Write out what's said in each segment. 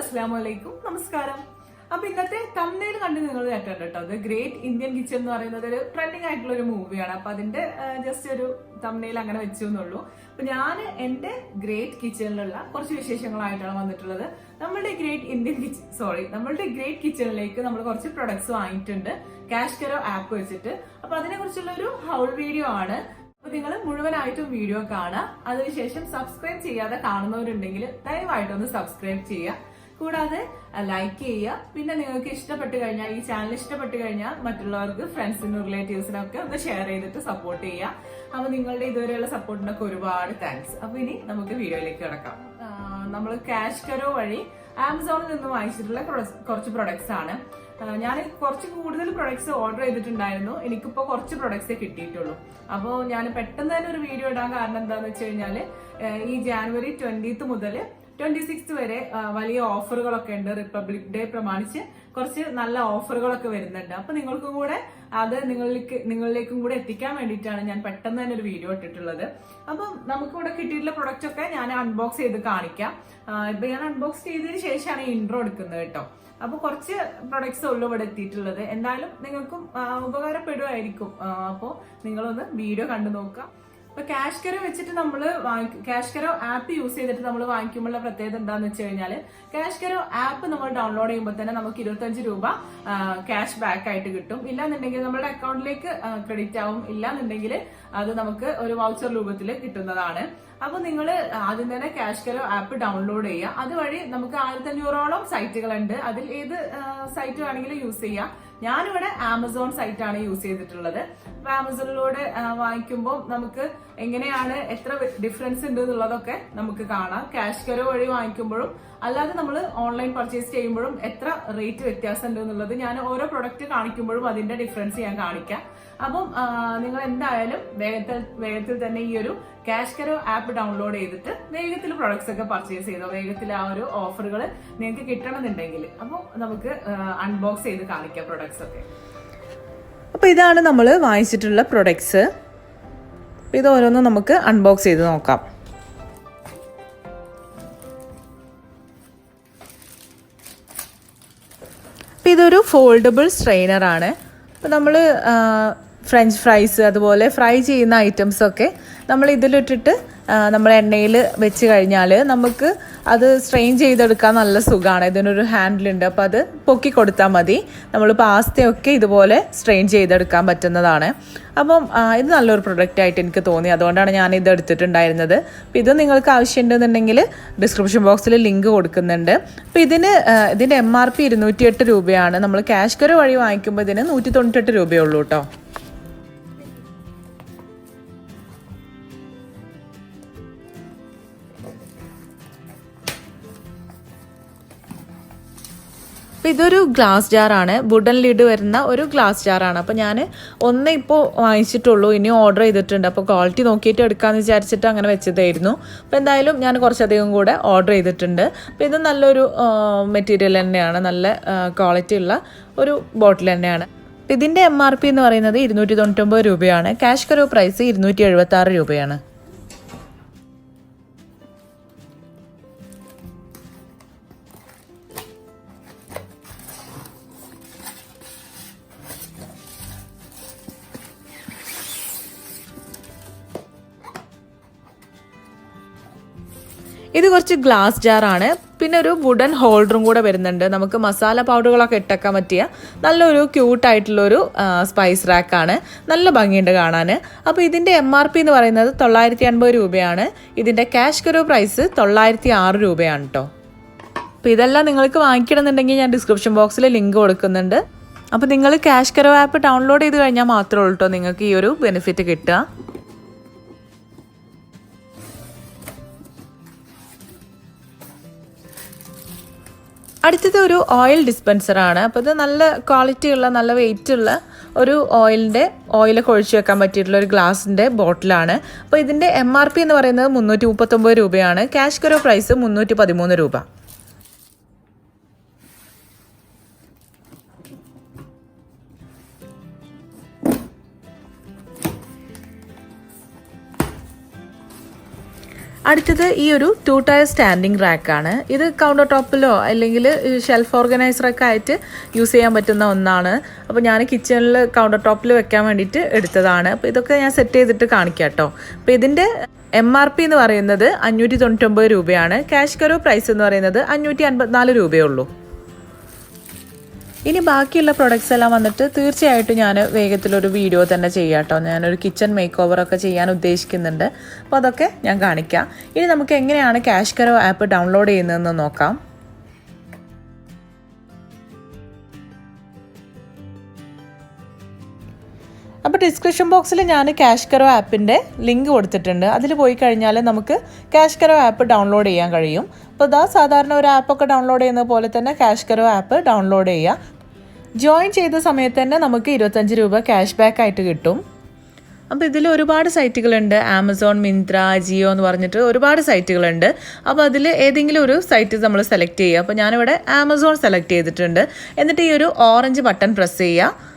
Assalamualaikum. Namaskaram. അപ്പോൾ ഇന്നത്തെ thumbnail കണ്ട് നിങ്ങൾ കേട്ടോ അത് ഗ്രേറ്റ് ഇന്ത്യൻ കിച്ചൺ എന്ന് പറയുന്നത് ഒരു ട്രെൻഡിങ് ആയിട്ടുള്ള ഒരു മൂവിയാണ്. അപ്പൊ അതിന്റെ ജസ്റ്റ് ഒരു തംബ്നെയിൽ അങ്ങനെ വെച്ചു എന്നുള്ളൂ. അപ്പൊ ഞാൻ എന്റെ ഗ്രേറ്റ് കിച്ചണിലുള്ള കുറച്ച് വിശേഷങ്ങളായിട്ടാണ് വന്നിട്ടുള്ളത്. നമ്മളുടെ ഗ്രേറ്റ് കിച്ചണിലേക്ക് നമ്മൾ കുറച്ച് പ്രൊഡക്ട്സ് വാങ്ങിയിട്ടുണ്ട് ക്യാഷ് കരോ ആപ്പ് വെച്ചിട്ട്. അപ്പൊ അതിനെ കുറിച്ചുള്ള ഒരു ഹൗൾ വീഡിയോ ആണ്. അപ്പൊ നിങ്ങൾ മുഴുവനായിട്ടും വീഡിയോ കാണുക. അതിനുശേഷം സബ്സ്ക്രൈബ് ചെയ്യാതെ കാണുന്നവരുണ്ടെങ്കിൽ ദയവായിട്ടൊന്ന് സബ്സ്ക്രൈബ് ചെയ്യുക. കൂടാതെ ലൈക്ക് ചെയ്യുക. പിന്നെ നിങ്ങൾക്ക് ഇഷ്ടപ്പെട്ട് കഴിഞ്ഞാൽ, ഈ ചാനൽ ഇഷ്ടപ്പെട്ട് കഴിഞ്ഞാൽ മറ്റുള്ളവർക്ക്, ഫ്രണ്ട്സിനും റിലേറ്റീവ്സിനും ഒക്കെ ഒന്ന് ഷെയർ ചെയ്തിട്ട് സപ്പോർട്ട് ചെയ്യുക. അപ്പൊ നിങ്ങളുടെ ഇതുവരെയുള്ള സപ്പോർട്ടിനൊക്കെ ഒരുപാട് താങ്ക്സ്. അപ്പൊ ഇനി നമുക്ക് വീഡിയോയിലേക്ക് കിടക്കാം. നമ്മൾ ക്യാഷ് കരോ വഴി ആമസോണിൽ നിന്ന് വാങ്ങിച്ചിട്ടുള്ള കുറച്ച് പ്രൊഡക്ട്സ് ആണ്. ഞാൻ കുറച്ച് കൂടുതൽ പ്രൊഡക്ട്സ് ഓർഡർ ചെയ്തിട്ടുണ്ടായിരുന്നു. എനിക്കിപ്പോ കുറച്ച് പ്രൊഡക്ട്സേ കിട്ടിയിട്ടുള്ളൂ. അപ്പോൾ ഞാൻ പെട്ടെന്ന് തന്നെ ഒരു വീഡിയോ ഇടാൻ കാരണം എന്താന്ന് വെച്ച് കഴിഞ്ഞാല്, ഈ ജാനുവരി 20th മുതൽ 26th വരെ വലിയ ഓഫറുകളൊക്കെ ഉണ്ട്. റിപ്പബ്ലിക് ഡേ പ്രമാണിച്ച് കുറച്ച് നല്ല ഓഫറുകളൊക്കെ വരുന്നുണ്ട്. അപ്പൊ നിങ്ങൾക്കും കൂടെ അത് നിങ്ങളിലേക്കും കൂടെ എത്തിക്കാൻ വേണ്ടിയിട്ടാണ് ഞാൻ പെട്ടെന്ന് തന്നെ ഒരു വീഡിയോ ഇട്ടിട്ടുള്ളത്. അപ്പം നമുക്കിവിടെ കിട്ടിയിട്ടുള്ള പ്രൊഡക്റ്റ് ഒക്കെ ഞാൻ അൺബോക്സ് ചെയ്ത് കാണിക്കാം. ഇപ്പൊ ഞാൻ അൺബോക്സ് ചെയ്തതിന് ശേഷമാണ് ഈ ഇൻട്രോ എടുക്കുന്നത് കേട്ടോ. അപ്പൊ കുറച്ച് പ്രൊഡക്ട്സ് ഉള്ളു ഇവിടെ എത്തിയിട്ടുള്ളത്. എന്തായാലും നിങ്ങൾക്കും ഉപകാരപ്പെടുമായിരിക്കും. അപ്പോൾ നിങ്ങളൊന്ന് വീഡിയോ കണ്ടു നോക്കാം. ഇപ്പൊ ക്യാഷ് കരോ വെച്ചിട്ട് ക്യാഷ് കരോ ആപ്പ് യൂസ് ചെയ്തിട്ട് നമ്മൾ വാങ്ങിക്കുമ്പോഴുള്ള പ്രത്യേകത എന്താന്ന് വെച്ച് കഴിഞ്ഞാല്, ക്യാഷ് കരോ ആപ്പ് നമ്മൾ ഡൗൺലോഡ് ചെയ്യുമ്പോൾ തന്നെ നമുക്ക് 25 രൂപ ക്യാഷ് ബാക്ക് ആയിട്ട് കിട്ടും. ഇല്ലാന്നുണ്ടെങ്കിൽ നമ്മുടെ അക്കൗണ്ടിലേക്ക് ക്രെഡിറ്റ് ആവും. ഇല്ലാന്നുണ്ടെങ്കിൽ അത് നമുക്ക് ഒരു വൗച്ചർ രൂപത്തിൽ കിട്ടുന്നതാണ്. അപ്പൊ നിങ്ങൾ ആദ്യം തന്നെ ക്യാഷ് കരോ ആപ്പ് ഡൗൺലോഡ് ചെയ്യുക. അതുവഴി നമുക്ക് 1500ഓളം സൈറ്റുകളുണ്ട്. അതിൽ ഏത് സൈറ്റ് വേണമെങ്കിലും യൂസ് ചെയ്യാം. ഞാനിവിടെ ആമസോൺ സൈറ്റാണ് യൂസ് ചെയ്തിട്ടുള്ളത്. അപ്പൊ ആമസോണിലൂടെ വാങ്ങിക്കുമ്പോൾ നമുക്ക് എങ്ങനെയാണ്, എത്ര ഡിഫറൻസ് ഉണ്ട് എന്നുള്ളതൊക്കെ നമുക്ക് കാണാം. ക്യാഷ് കരോ വഴി വാങ്ങിക്കുമ്പോഴും അല്ലാതെ നമ്മൾ ഓൺലൈൻ പർച്ചേസ് ചെയ്യുമ്പോഴും എത്ര റേറ്റ് വ്യത്യാസം ഉണ്ട് എന്നുള്ളത് ഞാൻ ഓരോ പ്രൊഡക്റ്റ് കാണിക്കുമ്പോഴും അതിന്റെ ഡിഫറൻസ് ഞാൻ കാണിക്കാം. അപ്പം നിങ്ങൾ എന്തായാലും വേഗത്തിൽ തന്നെ ഈ ഒരു ക്യാഷ് കരോ ആപ്പ് ഡൗൺലോഡ് ചെയ്തിട്ട് വേഗത്തിൽ പ്രൊഡക്ട്സ് ഒക്കെ പർച്ചേസ് ചെയ്തോ. വേഗത്തിൽ ആ ഒരു ഓഫറുകൾ നിങ്ങൾക്ക് കിട്ടണമെന്നുണ്ടെങ്കിൽ. അപ്പോൾ നമുക്ക് അൺബോക്സ് ചെയ്ത് കാണിക്കാം പ്രൊഡക്ട്സ് ഒക്കെ. അപ്പോൾ ഇതാണ് നമ്മൾ വാങ്ങിച്ചിട്ടുള്ള പ്രൊഡക്ട്സ്. ഇത് ഓരോന്നും നമുക്ക് അൺബോക്സ് ചെയ്ത് നോക്കാം. അപ്പോൾ ഇതൊരു ഫോൾഡബിൾ സ്ട്രെയിനർ ആണ്. അപ്പോൾ നമ്മൾ ഫ്രഞ്ച് ഫ്രൈസ് അതുപോലെ ഫ്രൈ ചെയ്യുന്ന ഐറ്റംസ് ഒക്കെ നമ്മൾ ഇതിലിട്ടിട്ട് നമ്മൾ എണ്ണയിൽ വെച്ച് കഴിഞ്ഞാൽ നമുക്ക് അത് സ്ട്രെയിൻ ചെയ്തെടുക്കാൻ നല്ല സുഖമാണ്. ഇതിനൊരു ഹാൻഡിലുണ്ട്. അപ്പോൾ അത് പൊക്കി കൊടുത്താൽ മതി. നമ്മൾ പാസ്തയൊക്കെ ഇതുപോലെ സ്ട്രെയിൻ ചെയ്തെടുക്കാൻ പറ്റുന്നതാണ്. അപ്പം ഇത് നല്ലൊരു പ്രൊഡക്റ്റ് ആയിട്ട് എനിക്ക് തോന്നി. അതുകൊണ്ടാണ് ഞാൻ ഇത് എടുത്തിട്ടുണ്ടായിരുന്നത്. അപ്പോൾ ഇത് നിങ്ങൾക്ക് ആവശ്യമുണ്ടെന്നുണ്ടെങ്കിൽ ഡിസ്ക്രിപ്ഷൻ ബോക്സിൽ ലിങ്ക് കൊടുക്കുന്നുണ്ട്. അപ്പോൾ ഇതിന്റെ MRP 208 രൂപയാണ്. നമ്മൾ ക്യാഷ് കരോ വഴി വാങ്ങിക്കുമ്പോൾ ഇതിന് 198 രൂപയേ ഉള്ളൂ കേട്ടോ. അപ്പോൾ ഇതൊരു ഗ്ലാസ് ജാറാണ്. വുഡൻ ലിഡ് വരുന്ന ഒരു ഗ്ലാസ് ജാറാണ്. അപ്പോൾ ഞാൻ ഒന്നേ ഇപ്പോൾ വാങ്ങിച്ചിട്ടുള്ളൂ. ഇനി ഓർഡർ ചെയ്തിട്ടുണ്ട്. അപ്പോൾ ക്വാളിറ്റി നോക്കിയിട്ട് എടുക്കാമെന്ന് വിചാരിച്ചിട്ട് അങ്ങനെ വെച്ചതായിരുന്നു. അപ്പോൾ എന്തായാലും ഞാൻ കുറച്ചധികം കൂടെ ഓർഡർ ചെയ്തിട്ടുണ്ട്. അപ്പോൾ ഇത് നല്ലൊരു മെറ്റീരിയൽ തന്നെയാണ്. നല്ല ക്വാളിറ്റി ഉള്ള ഒരു ബോട്ടിൽ തന്നെയാണ്. ഇതിൻ്റെ MRP എന്ന് പറയുന്നത് 299 രൂപയാണ്. ക്യാഷ് കരോ പ്രൈസ് 276 രൂപയാണ്. ഇത് കുറച്ച് ഗ്ലാസ് ജാറാണ്. പിന്നെ ഒരു വുഡൻ ഹോൾഡറും കൂടെ വരുന്നുണ്ട്. നമുക്ക് മസാല പൗഡറുകളൊക്കെ ഇട്ടക്കാൻ പറ്റിയ നല്ലൊരു ക്യൂട്ടായിട്ടുള്ളൊരു സ്പൈസ് റാക്കാണ്. നല്ല ഭംഗിയുണ്ട് കാണാൻ. അപ്പോൾ ഇതിൻ്റെ MRP എന്ന് പറയുന്നത് 950 രൂപയാണ്. ഇതിൻ്റെ ക്യാഷ് കരോ പ്രൈസ് 906 രൂപയാണ് കേട്ടോ. അപ്പോൾ ഇതെല്ലാം നിങ്ങൾക്ക് വാങ്ങിക്കണമെന്നുണ്ടെങ്കിൽ ഞാൻ ഡിസ്ക്രിപ്ഷൻ ബോക്സിൽ ലിങ്ക് കൊടുക്കുന്നുണ്ട്. അപ്പോൾ നിങ്ങൾ ക്യാഷ് കരോ ആപ്പ് ഡൗൺലോഡ് ചെയ്ത് കഴിഞ്ഞാൽ മാത്രമേ ഉള്ളൂ കേട്ടോ നിങ്ങൾക്ക് ഈ ഒരു ബെനിഫിറ്റ് കിട്ടുക. അടുത്തത് ഒരു ഓയിൽ ഡിസ്പെൻസറാണ്. അപ്പോൾ ഇത് നല്ല ക്വാളിറ്റി ഉള്ള, നല്ല വെയിറ്റ് ഉള്ള ഒരു ഓയിലൊക്കെ ഒഴിച്ചു വെക്കാൻ പറ്റിയിട്ടുള്ള ഒരു ഗ്ലാസിൻ്റെ ബോട്ടിലാണ്. അപ്പോൾ ഇതിൻ്റെ MRP എന്ന് പറയുന്നത് 339 രൂപയാണ്. ക്യാഷ് കരോ പ്രൈസ് 313 രൂപ. അടുത്തത് ഈ ഒരു 2 ടയർ സ്റ്റാൻഡിംഗ് റാക്കാണ്. ഇത് കൗണ്ടർ ടോപ്പിലോ അല്ലെങ്കിൽ ഷെൽഫ് ഓർഗനൈസറൊക്കെ ആയിട്ട് യൂസ് ചെയ്യാൻ പറ്റുന്ന ഒന്നാണ്. അപ്പോൾ ഞാൻ കിച്ചണിൽ കൗണ്ടർ ടോപ്പിൽ വെക്കാൻ വേണ്ടിയിട്ട് എടുത്തതാണ്. അപ്പോൾ ഇതൊക്കെ ഞാൻ സെറ്റ് ചെയ്തിട്ട് കാണിക്കാം കേട്ടോ. അപ്പോൾ ഇതിൻ്റെ MRP എന്ന് പറയുന്നത് 599 രൂപയാണ്. ക്യാഷ് കരോ പ്രൈസ് എന്ന് പറയുന്നത് 554 രൂപയേ ഉള്ളൂ. ഇനി ബാക്കിയുള്ള പ്രൊഡക്ട്സ് എല്ലാം വന്നിട്ട് തീർച്ചയായിട്ടും ഞാൻ വേഗത്തിലൊരു വീഡിയോ തന്നെ ചെയ്യാം കേട്ടോ. ഞാനൊരു കിച്ചൺ മേക്ക് ഓവറൊക്കെ ചെയ്യാൻ ഉദ്ദേശിക്കുന്നുണ്ട്. അപ്പോൾ അതൊക്കെ ഞാൻ കാണിക്കാം. ഇനി നമുക്ക് എങ്ങനെയാണ് ക്യാഷ് കരോ ആപ്പ് ഡൗൺലോഡ് ചെയ്യുന്നതെന്ന് നോക്കാം. അപ്പോൾ ഡിസ്ക്രിപ്ഷൻ ബോക്സിൽ ഞാൻ ക്യാഷ് കരോ ആപ്പിൻ്റെ ലിങ്ക് കൊടുത്തിട്ടുണ്ട്. അതിൽ പോയി കഴിഞ്ഞാൽ നമുക്ക് ക്യാഷ് കരോ ആപ്പ് ഡൗൺലോഡ് ചെയ്യാൻ കഴിയും. അപ്പോൾ സാധാരണ ഒരു ആപ്പൊക്കെ ഡൗൺലോഡ് ചെയ്യുന്ന പോലെ തന്നെ ക്യാഷ് കരോ ആപ്പ് ഡൗൺലോഡ് ചെയ്യുക. ജോയിൻ ചെയ്ത സമയത്ത് തന്നെ നമുക്ക് 25 രൂപ ക്യാഷ് ബാക്ക് ആയിട്ട് കിട്ടും. അപ്പോൾ ഇതിൽ ഒരുപാട് സൈറ്റുകളുണ്ട്. ആമസോൺ, മിന്ത്ര, ജിയോ എന്ന് പറഞ്ഞിട്ട് ഒരുപാട് സൈറ്റുകളുണ്ട്. അപ്പോൾ അതിൽ ഏതെങ്കിലും ഒരു സൈറ്റ് നമ്മൾ സെലക്ട് ചെയ്യുക. അപ്പോൾ ഞാനിവിടെ ആമസോൺ സെലക്ട് ചെയ്തിട്ടുണ്ട്. എന്നിട്ട് ഈ ഒരു ഓറഞ്ച് ബട്ടൺ പ്രസ് ചെയ്യുക.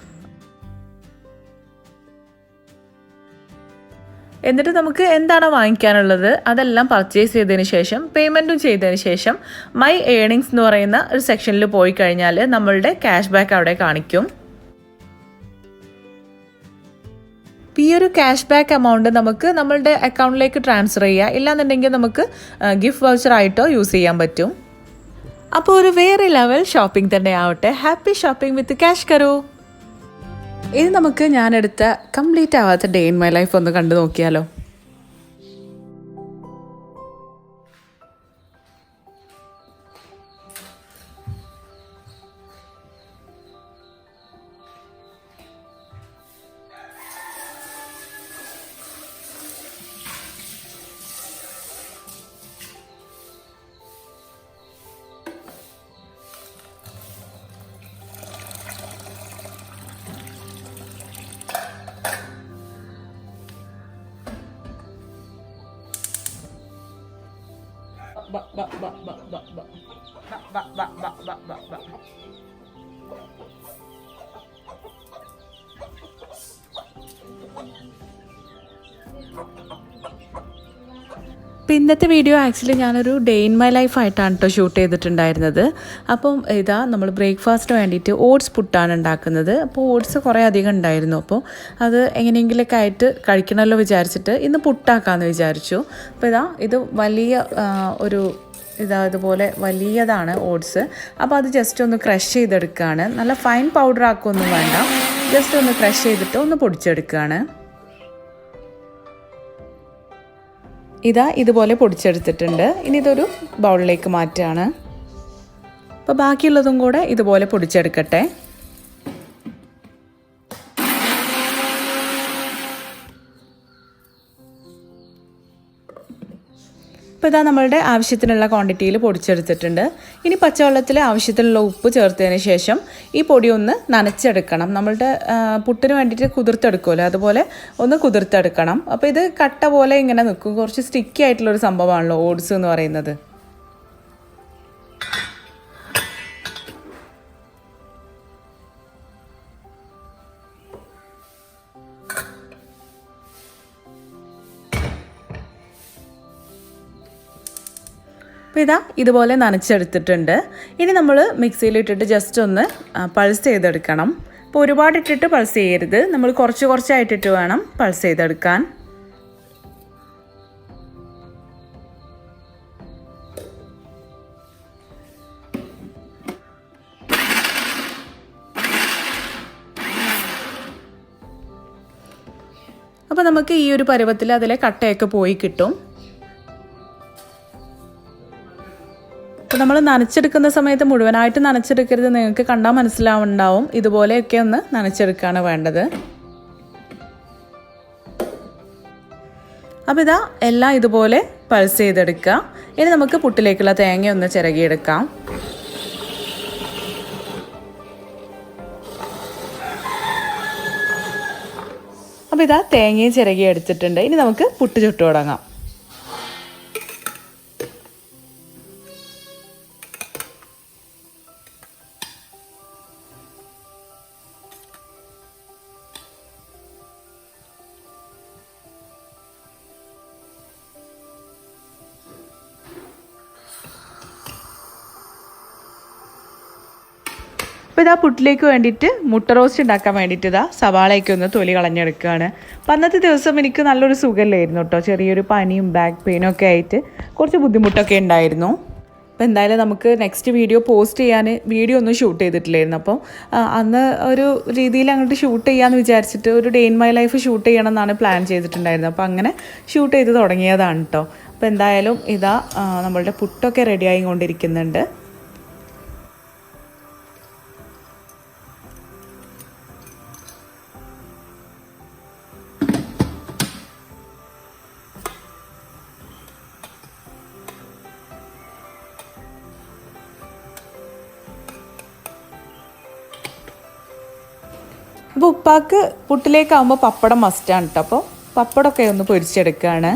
എന്നിട്ട് നമുക്ക് എന്താണ് വാങ്ങിക്കാനുള്ളത് അതെല്ലാം പർച്ചേസ് ചെയ്തതിന് ശേഷം പേയ്മെൻറ്റും ചെയ്തതിന് ശേഷം മൈ ഏണിങ്സ് എന്ന് പറയുന്ന ഒരു സെക്ഷനിൽ പോയി കഴിഞ്ഞാൽ നമ്മളുടെ ക്യാഷ് ബാക്ക് അവിടെ കാണിക്കും. ഈ ഒരു ക്യാഷ് ബാക്ക് എമൗണ്ട് നമുക്ക് നമ്മളുടെ അക്കൗണ്ടിലേക്ക് ട്രാൻസ്ഫർ ചെയ്യുക. ഇല്ലാന്നുണ്ടെങ്കിൽ നമുക്ക് ഗിഫ്റ്റ് വൗച്ചർ ആയിട്ടോ യൂസ് ചെയ്യാൻ പറ്റും. അപ്പോൾ ഒരു വേറെ ലെവൽ ഷോപ്പിംഗ് തന്നെ ആവട്ടെ. Happy shopping with CashKaro. ഇത് നമുക്ക് ഞാനെടുത്ത കംപ്ലീറ്റ് ആവാത്ത ഡേ ഇൻ മൈ ലൈഫ് ഒന്ന് കണ്ടു നോക്കിയാലോ. അപ്പോൾ ഇന്നത്തെ വീഡിയോ ആക്ച്വലി ഞാനൊരു ഡേ ഇൻ മൈ ലൈഫ് ആയിട്ടാണ് കേട്ടോ ഷൂട്ട് ചെയ്തിട്ടുണ്ടായിരുന്നത്. അപ്പം ഇതാ നമ്മൾ ബ്രേക്ക്ഫാസ്റ്റിന് വേണ്ടിയിട്ട് ഓട്സ് പുട്ടാണ് ഉണ്ടാക്കുന്നത്. അപ്പോൾ ഓട്സ് കുറേ അധികം ഉണ്ടായിരുന്നു. അപ്പോൾ അത് എങ്ങനെയെങ്കിലൊക്കെ ആയിട്ട് കഴിക്കണമല്ലോ വിചാരിച്ചിട്ട് ഇന്ന് പുട്ടാക്കാമെന്ന് വിചാരിച്ചു. അപ്പോൾ ഇത് വലിയ ഇതുപോലെ വലിയതാണ് ഓട്സ്. അപ്പോൾ അത് ജസ്റ്റ് ഒന്ന് ക്രഷ് ചെയ്തെടുക്കുകയാണ്. നല്ല ഫൈൻ പൗഡർ ആക്കുകയൊന്നും വേണ്ട, ജസ്റ്റ് ഒന്ന് ക്രഷ് ചെയ്തിട്ട് ഒന്ന് പൊടിച്ചെടുക്കുകയാണ്. ഇതുപോലെ പൊടിച്ചെടുത്തിട്ടുണ്ട്. ഇനി ഇതൊരു ബൗളിലേക്ക് മാറ്റുകയാണ്. അപ്പോൾ ബാക്കിയുള്ളതും കൂടെ ഇതുപോലെ പൊടിച്ചെടുക്കട്ടെ. ഇപ്പോൾ നമ്മളുടെ ആവശ്യത്തിനുള്ള ക്വാണ്ടിറ്റിയിൽ പൊടിച്ചെടുത്തിട്ടുണ്ട്. ഇനി പച്ചവെള്ളത്തിൽ ആവശ്യത്തിനുള്ള ഉപ്പ് ചേർത്തതിന് ശേഷം ഈ പൊടി ഒന്ന് നനച്ചെടുക്കണം. നമ്മളുടെ പുട്ടിന് വേണ്ടിയിട്ട് കുതിർത്തെടുക്കുമല്ലോ, അതുപോലെ ഒന്ന് കുതിർത്തെടുക്കണം. അപ്പോൾ ഇത് കട്ട പോലെ ഇങ്ങനെ നിൽക്കും. കുറച്ച് സ്റ്റിക്കി ആയിട്ടുള്ളൊരു സംഭവമാണല്ലോ ഓട്സ് എന്ന് പറയുന്നത്. അപ്പോൾ ഇതുപോലെ നനച്ചെടുത്തിട്ടുണ്ട്. ഇനി നമ്മൾ മിക്സിയിലിട്ടിട്ട് ജസ്റ്റ് ഒന്ന് പൾസ് ചെയ്തെടുക്കണം. അപ്പോൾ ഒരുപാട് ഇട്ടിട്ട് പൾസ് ചെയ്യരുത്, നമ്മൾ കുറച്ച് കുറച്ചായിട്ടിട്ട് വേണം പൾസ് ചെയ്തെടുക്കാൻ. അപ്പോൾ നമുക്ക് ഈ ഒരു പരുവത്തിൽ അതിലെ കട്ടയൊക്കെ പോയി കിട്ടും. അപ്പോൾ നമ്മൾ നനച്ചെടുക്കുന്ന സമയത്ത് മുഴുവനായിട്ട് നനച്ചെടുക്കരുത്, നിങ്ങൾക്ക് കണ്ടാൽ മനസ്സിലാവുന്നുണ്ടാവും. ഇതുപോലെയൊക്കെ ഒന്ന് നനച്ചെടുക്കുകയാണ് വേണ്ടത്. അപ്പോൾ എല്ലാം ഇതുപോലെ പൾസ് ചെയ്തെടുക്കുക. ഇനി നമുക്ക് പുട്ടിലേക്കുള്ള തേങ്ങ ഒന്ന് ചിരകിയെടുക്കാം. അപ്പോൾ തേങ്ങയും ചിരകി എടുത്തിട്ടുണ്ട്. ഇനി നമുക്ക് പുട്ട് ചുട്ടു തുടങ്ങാം. അപ്പോൾ ഇതാ പുട്ടിലേക്ക് വേണ്ടിയിട്ട് മുട്ട റോസ്റ്റ് ഉണ്ടാക്കാൻ വേണ്ടിയിട്ട് ഇതാ സവാളയൊക്കെ ഒന്ന് തൊലി കളഞ്ഞെടുക്കുകയാണ്. അപ്പോൾ അന്നത്തെ ദിവസം എനിക്ക് നല്ലൊരു സുഖമില്ലായിരുന്നു കേട്ടോ. ചെറിയൊരു പനിയും ബാക്ക് പെയിനും ഒക്കെ ആയിട്ട് കുറച്ച് ബുദ്ധിമുട്ടൊക്കെ ഉണ്ടായിരുന്നു. അപ്പോൾ എന്തായാലും നമുക്ക് നെക്സ്റ്റ് വീഡിയോ പോസ്റ്റ് ചെയ്യാൻ വീഡിയോ ഒന്നും ഷൂട്ട് ചെയ്തിട്ടില്ലായിരുന്നു. അപ്പോൾ അന്ന് ഒരു രീതിയിൽ അങ്ങോട്ട് ഷൂട്ട് ചെയ്യാമെന്ന് വിചാരിച്ചിട്ട് ഒരു day in my life shoot ചെയ്യണം എന്നാണ് പ്ലാൻ ചെയ്തിട്ടുണ്ടായിരുന്നത്. അപ്പോൾ അങ്ങനെ ഷൂട്ട് ചെയ്ത് തുടങ്ങിയതാണ് കേട്ടോ. അപ്പോൾ എന്തായാലും ഇതാ നമ്മളുടെ പുട്ടൊക്കെ റെഡി ആയിക്കൊണ്ടിരിക്കുന്നുണ്ട്. അപ്പോൾ ഉപ്പാക്ക് പുട്ടിലേക്കാവുമ്പോൾ പപ്പടം മസ്റ്റാണ് കേട്ടോ. അപ്പോൾ പപ്പടമൊക്കെ ഒന്ന് പൊരിച്ചെടുക്കുകയാണ്.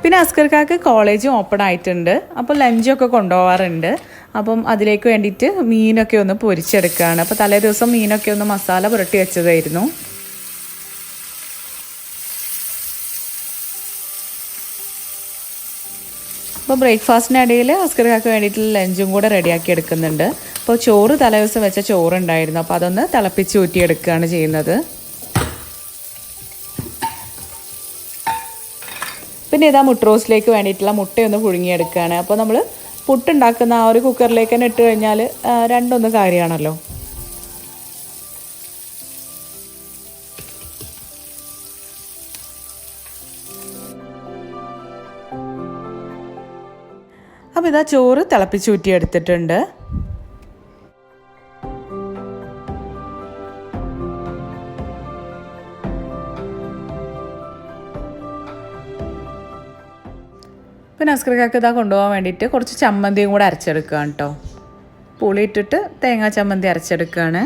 പിന്നെ അസ്കർക്കാക്ക് കോളേജും ഓപ്പൺ ആയിട്ടുണ്ട്. അപ്പോൾ ലഞ്ചൊക്കെ കൊണ്ടുപോകാറുണ്ട്. അപ്പം അതിലേക്ക് വേണ്ടിയിട്ട് മീനൊക്കെ ഒന്ന് പൊരിച്ചെടുക്കുകയാണ്. അപ്പോൾ തലേ ദിവസം മീനൊക്കെ ഒന്ന് മസാല പുരട്ടി വെച്ചതായിരുന്നു. അപ്പോൾ ബ്രേക്ക്ഫാസ്റ്റിനിടയിൽ അസ്കർക്കാക്ക് വേണ്ടിയിട്ടുള്ള ലഞ്ചും കൂടെ റെഡിയാക്കി എടുക്കുന്നുണ്ട്. അപ്പോൾ ചോറ് തലേദിവസം വെച്ച ചോറുണ്ടായിരുന്നു. അപ്പോൾ അതൊന്ന് തിളപ്പിച്ച് ഊറ്റിയെടുക്കുകയാണ് ചെയ്യുന്നത്. പിന്നെ ഇതാ മുട്ട റോസ്റ്റിലേക്ക് വേണ്ടിയിട്ടുള്ള മുട്ടയൊന്ന് പുഴുങ്ങിയെടുക്കുകയാണ്. അപ്പോൾ നമ്മൾ പുട്ടുണ്ടാക്കുന്ന ആ ഒരു കുക്കറിലേക്ക് തന്നെ ഇട്ട് കഴിഞ്ഞാൽ രണ്ടൊന്ന് കാര്യമാണല്ലോ. അപ്പോൾ ഇതാ ചോറ് തിളപ്പിച്ച് ഊറ്റിയെടുത്തിട്ടുണ്ട്. പിന്നെ അസ്കർക്കാക്ക് ഇതാ കൊണ്ടുപോകാൻ വേണ്ടിയിട്ട് കുറച്ച് ചമ്മന്തിയും കൂടെ അരച്ചെടുക്കുകയാണ് കേട്ടോ. പുളി ഇട്ടിട്ട് തേങ്ങാ ചമ്മന്തി അരച്ചെടുക്കുകയാണ്.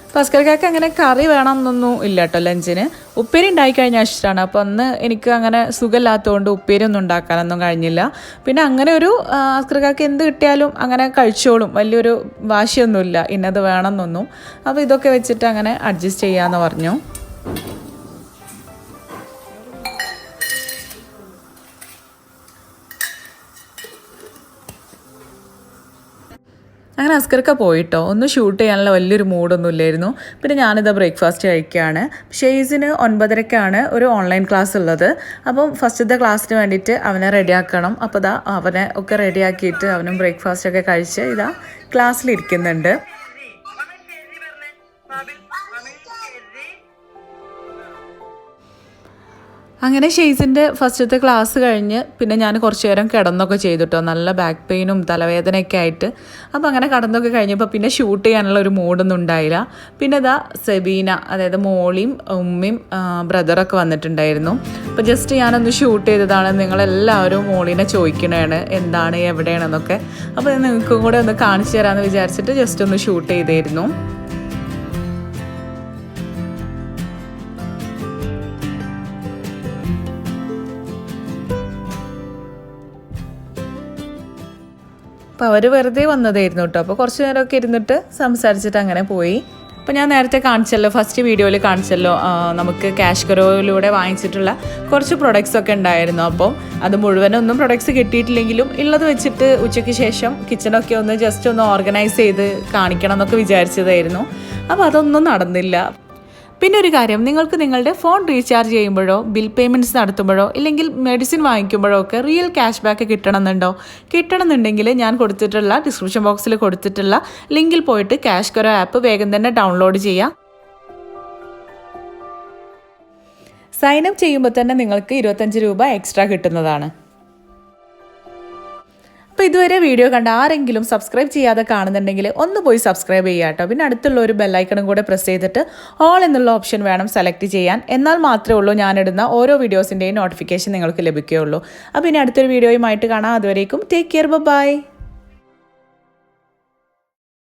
അപ്പോൾ അസ്കർക്കാക്ക് അങ്ങനെ കറി വേണമെന്നൊന്നും ഇല്ല കേട്ടോ ലഞ്ചിന്. ഉപ്പേരി ഉണ്ടായിക്കഴിഞ്ഞാൽ ഇഷ്ടമാണ്. അപ്പോൾ അന്ന് എനിക്ക് അങ്ങനെ സുഖമില്ലാത്തതുകൊണ്ട് ഉപ്പേരി ഒന്നും ഉണ്ടാക്കാനൊന്നും കഴിഞ്ഞില്ല. പിന്നെ അങ്ങനെ ഒരു അസ്കർക്കാക്ക് എന്ത് കിട്ടിയാലും അങ്ങനെ കഴിച്ചോളും. വലിയൊരു വാശിയൊന്നുമില്ല ഇന്നത് വേണമെന്നൊന്നും. അപ്പോൾ ഇതൊക്കെ വെച്ചിട്ട് അങ്ങനെ അഡ്ജസ്റ്റ് ചെയ്യാമെന്ന് പറഞ്ഞു. അങ്ങനെ അസ്കർക്ക പോയിട്ടോ. ഒന്ന് ഷൂട്ട് ചെയ്യാനുള്ള വലിയൊരു മൂഡൊന്നും ഇല്ലായിരുന്നു. പിന്നെ ഞാനിതാ ബ്രേക്ക്ഫാസ്റ്റ് കഴിക്കുകയാണ്. ഷെയ്സിന് 9:30 ഒരു ഓൺലൈൻ ക്ലാസ് ഉള്ളത്. അപ്പം ഫസ്റ്റത്തെ ക്ലാസ്സിന് വേണ്ടിയിട്ട് അവനെ റെഡിയാക്കണം. അപ്പോൾ ഇതാ അവനെ ഒക്കെ റെഡിയാക്കിയിട്ട് അവനും ബ്രേക്ക്ഫാസ്റ്റൊക്കെ കഴിച്ച് ഇതാ ക്ലാസ്സിലിരിക്കുന്നുണ്ട്. അങ്ങനെ ഷെയ്സിൻ്റെ ഫസ്റ്റത്തെ ക്ലാസ് കഴിഞ്ഞ് പിന്നെ ഞാൻ കുറച്ച് നേരം കിടന്നൊക്കെ ചെയ്തിട്ടോ. നല്ല ബാക്ക് പെയിനും തലവേദനയൊക്കെ ആയിട്ട്. അപ്പോൾ അങ്ങനെ കിടന്നൊക്കെ കഴിഞ്ഞപ്പോൾ പിന്നെ ഷൂട്ട് ചെയ്യാനുള്ള ഒരു മൂഡൊന്നും ഉണ്ടായില്ല. പിന്നെ ഇതാ സെബീന, അതായത് മോളിയും ഉമ്മയും ബ്രദറൊക്കെ വന്നിട്ടുണ്ടായിരുന്നു. അപ്പോൾ ജസ്റ്റ് ഞാനൊന്ന് ഷൂട്ട് ചെയ്തതാണ്. നിങ്ങളെല്ലാവരും മോളിനെ ചോദിക്കണതാണ് എന്താണ് എവിടെയാണെന്നൊക്കെ. അപ്പോൾ നിങ്ങൾക്കും കൂടെ ഒന്ന് കാണിച്ചു തരാമെന്ന് വിചാരിച്ചിട്ട് ജസ്റ്റ് ഒന്ന് ഷൂട്ട് ചെയ്തായിരുന്നു. അപ്പോൾ അവർ വെറുതെ വന്നതായിരുന്നു കേട്ടോ. അപ്പോൾ കുറച്ച് നേരമൊക്കെ ഇരുന്നിട്ട് സംസാരിച്ചിട്ട് അങ്ങനെ പോയി. അപ്പോൾ ഞാൻ നേരത്തെ കാണിച്ചല്ലോ, ഫസ്റ്റ് വീഡിയോയിൽ കാണിച്ചല്ലോ, നമുക്ക് ക്യാഷ് കരോയിലൂടെ വാങ്ങിച്ചിട്ടുള്ള കുറച്ച് പ്രൊഡക്ട്സൊക്കെ ഉണ്ടായിരുന്നു. അപ്പോൾ അത് മുഴുവനൊന്നും പ്രൊഡക്ട്സ് കിട്ടിയിട്ടില്ലെങ്കിലും ഉള്ളത് വെച്ചിട്ട് ഉച്ചയ്ക്ക് ശേഷം കിച്ചണൊക്കെ ഒന്ന് ജസ്റ്റ് ഒന്ന് ഓർഗനൈസ് ചെയ്ത് കാണിക്കണം എന്നൊക്കെ വിചാരിച്ചതായിരുന്നു. അപ്പോൾ അതൊന്നും നടന്നില്ല. പിന്നെ ഒരു കാര്യം, നിങ്ങൾക്ക് നിങ്ങളുടെ ഫോൺ റീചാർജ് ചെയ്യുമ്പോഴോ ബിൽ പേയ്മെൻറ്റ്സ് നടത്തുമ്പോഴോ ഇല്ലെങ്കിൽ മെഡിസിൻ വാങ്ങിക്കുമ്പോഴോ ഒക്കെ റിയൽ ക്യാഷ് ബാക്ക് കിട്ടണമെന്നുണ്ടെങ്കിൽ ഞാൻ കൊടുത്തിട്ടുള്ള ഡിസ്ക്രിപ്ഷൻ ബോക്സിൽ കൊടുത്തിട്ടുള്ള ലിങ്കിൽ പോയിട്ട് ക്യാഷ് കരോ ആപ്പ് വേഗം തന്നെ ഡൗൺലോഡ് ചെയ്യാം. സൈൻ അപ്പ് ചെയ്യുമ്പോൾ തന്നെ നിങ്ങൾക്ക് 25 രൂപ എക്സ്ട്രാ കിട്ടുന്നതാണ്. അപ്പോൾ ഇതുവരെ വീഡിയോ കണ്ട ആരെങ്കിലും സബ്സ്ക്രൈബ് ചെയ്യാതെ കാണുന്നുണ്ടെങ്കിൽ ഒന്ന് പോയി സബ്സ്ക്രൈബ് ചെയ്യുക കേട്ടോ. പിന്നെ അടുത്തുള്ള ഒരു ബെല്ലൈക്കണും കൂടെ പ്രസ് ചെയ്തിട്ട് ഓൾ എന്നുള്ള ഓപ്ഷൻ വേണം സെലക്ട് ചെയ്യാൻ. എന്നാൽ മാത്രമേ ഉള്ളൂ ഞാനിടുന്ന ഓരോ വീഡിയോസിൻ്റെയും നോട്ടിഫിക്കേഷൻ നിങ്ങൾക്ക് ലഭിക്കുകയുള്ളൂ. അപ്പോൾ ഇനി അടുത്തൊരു വീഡിയോയുമായിട്ട് കാണാം. അതുവരേക്കും ടേക്ക് കെയർ, ബൈ.